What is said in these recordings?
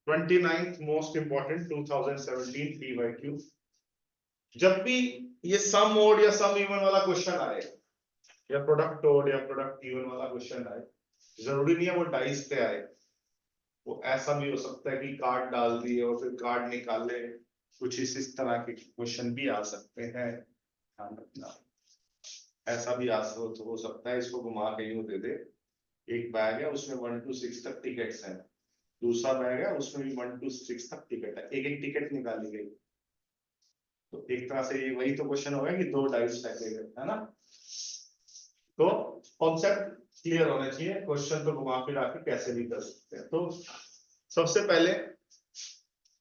29th most important 2017 PYQ। जब भी ये सम ओड या सम इवन वाला क्वेश्चन आए या प्रोडक्ट ओड या प्रोडक्ट इवन वाला क्वेश्चन आए, जरूरी नहीं है वो डाइस पे आए, वो ऐसा भी हो सकता है कि कार्ड डाल दिए और फिर कार्ड निकाले, कुछ इस तरह के क्वेश्चन भी आ सकते हैं, ध्यान रखना। ऐसा भी हो सकता है, इसको घुमा के यूं दे दे, एक बैग है उसमें 1 to 6 तक टिकट्स हैं, दूसरा बैग है उसमें भी 1 to 6 तक टिकट है, एक एक टिकट निकाली गई, तो एक तरह से ये वही तो क्वेश्चन होगा कि दो डाइस फेंके गए, है ना। तो कॉन्सेप्ट क्लियर होना चाहिए, क्वेश्चन तो घुमा फिरा के कैसे भी कर सकते हैं। तो सबसे पहले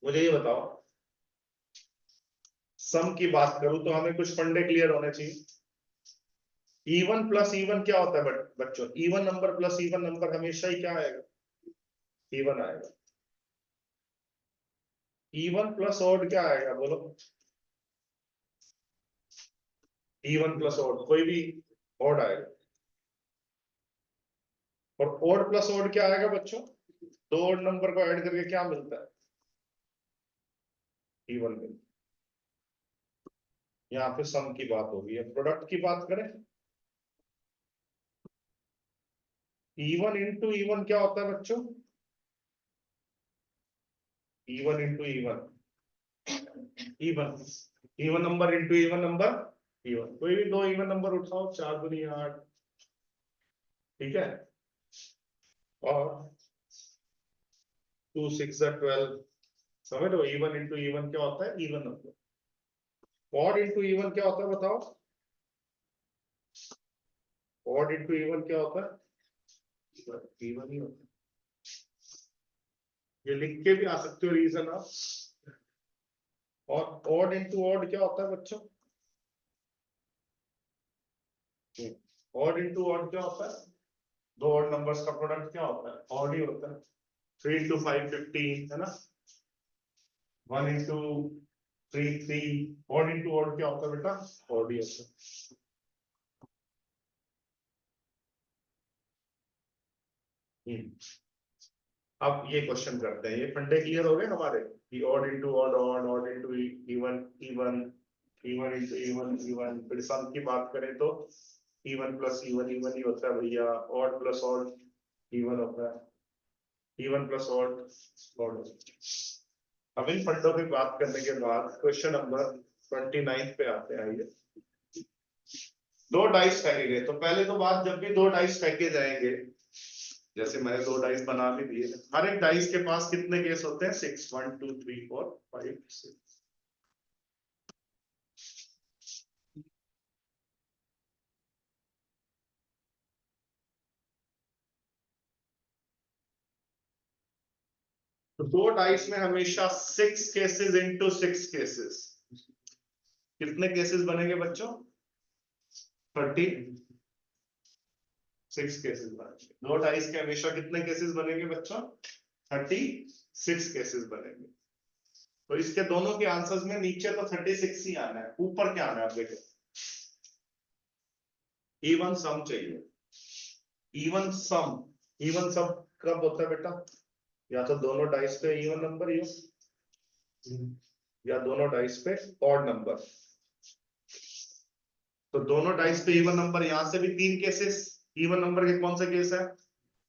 मुझे ये बताओ, सम की बात करूं तो हमें कुछ फंडे क्लियर होने चाहिए। इवन प्लस इवन क्या होता है बच्चों? Even number plus even number हमेशा ही क्या आएगा? इवन आएगा। इवन प्लस ऑड क्या आएगा बोलो? इवन प्लस ऑड कोई भी ऑड आएगा। और ऑड प्लस ऑड क्या आएगा बच्चों? दो ऑड नंबर को ऐड करके क्या मिलता है? इवन मिलता है। यहाँ पे सम की बात होगी। अब प्रोडक्ट की बात करें, इवन इंटू इवन क्या होता है बच्चों? Even into even, even even number into even number, even. कोई भी दो इवन नंबर उठाओ, 4 दूनी 8, ठीक है, और 2 6 12, समझ लो। इवन इंटू इवन क्या होता है? Even number. Odd into even क्या होता है बताओ? ऑड इंटू इवन क्या होता है? इवन ही होता है। ये लिख के भी आ सकते हो रीजन आप। और ऑड इंटू ऑड क्या होता है बच्चों? ऑड इंटू ऑड क्या होता है? दो ऑड नंबर्स का प्रोडक्ट क्या होता है? ऑड ही होता है। 3 into 5 15, है ना। 1 into 3 3, ऑड इंटू ऑड क्या होता है बेटा? ऑड ही होता है। अब ये क्वेश्चन करते हैं, ये फंडे क्लियर हो गए हमारे कि odd into odd odd, odd into even even, even into even even. फिर सम की बात करें तो even plus even even he होता है भैया, ऑड प्लस ऑड इवन होता है, इवन प्लस ऑड ऑड। अब इन फंडों की बात करने के बाद क्वेश्चन नंबर 29 पे आते हैं। आइए, दो डाइस फेंके गए, तो पहले तो बात, जब भी दो डाइस फेंके जाएंगे, जैसे मैंने दो डाइस बना भी दिए, हर एक डाइस के पास कितने केस होते हैं? 6, 1 2 3 4 5 6। तो दो डाइस में हमेशा 6 केसेस इंटू 6 केसेस, कितने केसेस बनेंगे बच्चों? 36 केसेस बनेंगे। दो डाइस के हमेशा कितने केसेस बनेंगे बच्चों? 36 केसेस बनेंगे। तो इसके दोनों के आंसर्स में नीचे तो 36 ही आना है, ऊपर क्या आना है आप देखो? इवन सम चाहिए। इवन सम, इवन सम कब होता है बेटा? या तो दोनों डाइस पे इवन नंबर ही हो, या दोनों डाइस पे ऑड नंबर। तो दोनों डाइस पे इवन नंबर, यहां से भी 3 केसेस इवन नंबर के। कौन से केस है?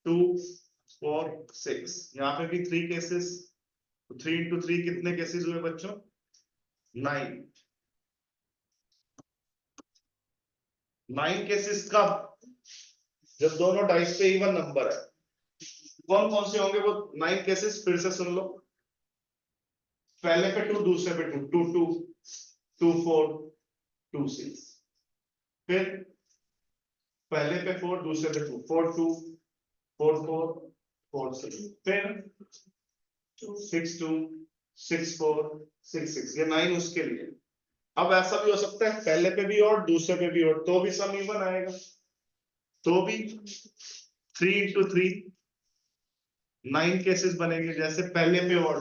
2 4 6। यहाँ पे भी 3 केसेस। 3 into 3 कितने केसेस हुए बच्चों? 9। 9 केसेस कब? जब दोनों डाइस पे इवन नंबर है। कौन कौन से होंगे वो 9 केसेस? फिर से सुन लो। पहले पे 2, दूसरे पे 2, 2 2 2 4 2 6। फिर पहले पे 4, दूसरे पे 2, 4 2 4 4 4 6। फिर 6 2 6 4 6 6। ये 9 उसके लिए। अब ऐसा भी हो सकता है पहले पे भी और दूसरे पे भी और, तो भी सम इवन आएगा। तो भी 3 into 3 9 केसेस बनेंगे, जैसे पहले पे और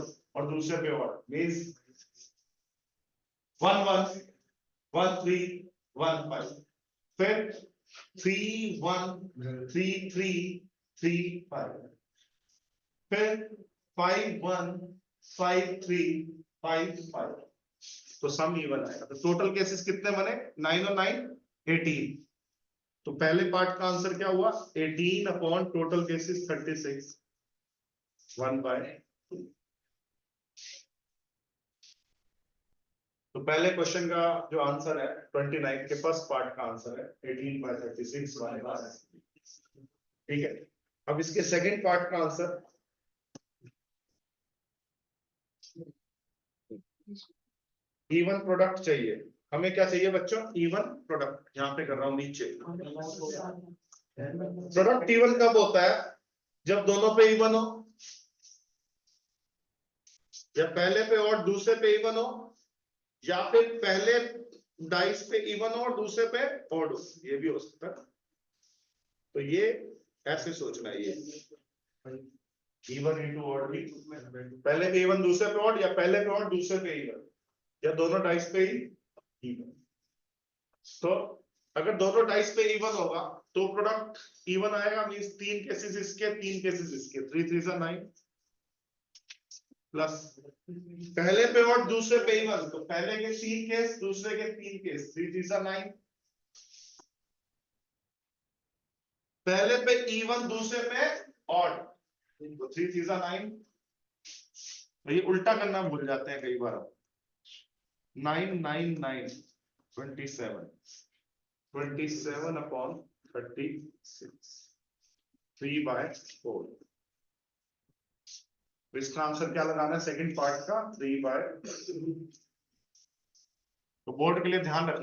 दूसरे पे और, मींस 1 1 1 3 1 5। फिर 3 1 3 3 3 5। फिर 5 1 5 3 5 5, तो सम इवन आएगा। तो टोटल केसेस कितने बने? 9 और 9 18। तो पहले पार्ट का आंसर क्या हुआ? 18 अपॉन टोटल केसेस 36 1/2। तो पहले क्वेश्चन का जो आंसर है 29 के फर्स्ट पार्ट का आंसर है 18/36 ठीक है। अब इसके सेकंड पार्ट का आंसर इवन प्रोडक्ट चाहिए। हमें क्या चाहिए बच्चों? Even product. यहाँ पे कर रहा हूं नीचे। प्रोडक्ट इवन कब होता है? जब दोनों पे इवन हो, या पहले पे और दूसरे पे इवन हो, या फिर पहले डाइस पे इवन हो और दूसरे पे ऑड हो, ये भी हो सकता है। तो ये ऐसे सोचना है, ये इवन इंटू ऑड भी, पहले पे इवन दूसरे पे ऑड, या पहले पे ऑड दूसरे पे इवन, या दोनों डाइस पे ही इवन। तो अगर दोनों डाइस पे इवन होगा तो प्रोडक्ट इवन आएगा, मींस 3 केसेस इसके 3 केसेस इसके, 3 3 9 प्लस पहले पे और दूसरे पे इवन, तो पहले के 3 केस दूसरे के 3 केस, 3 3 9। पहले पे इवन दूसरे पे ऑड, तो 3 3 9। ये उल्टा करना भूल जाते हैं कई बार। 9 9 9 27 27 अपॉन 36 3/4। तो इसका आंसर क्या लगाना है सेकंड पार्ट का? 3/। तो बोर्ड के लिए ध्यान रखना।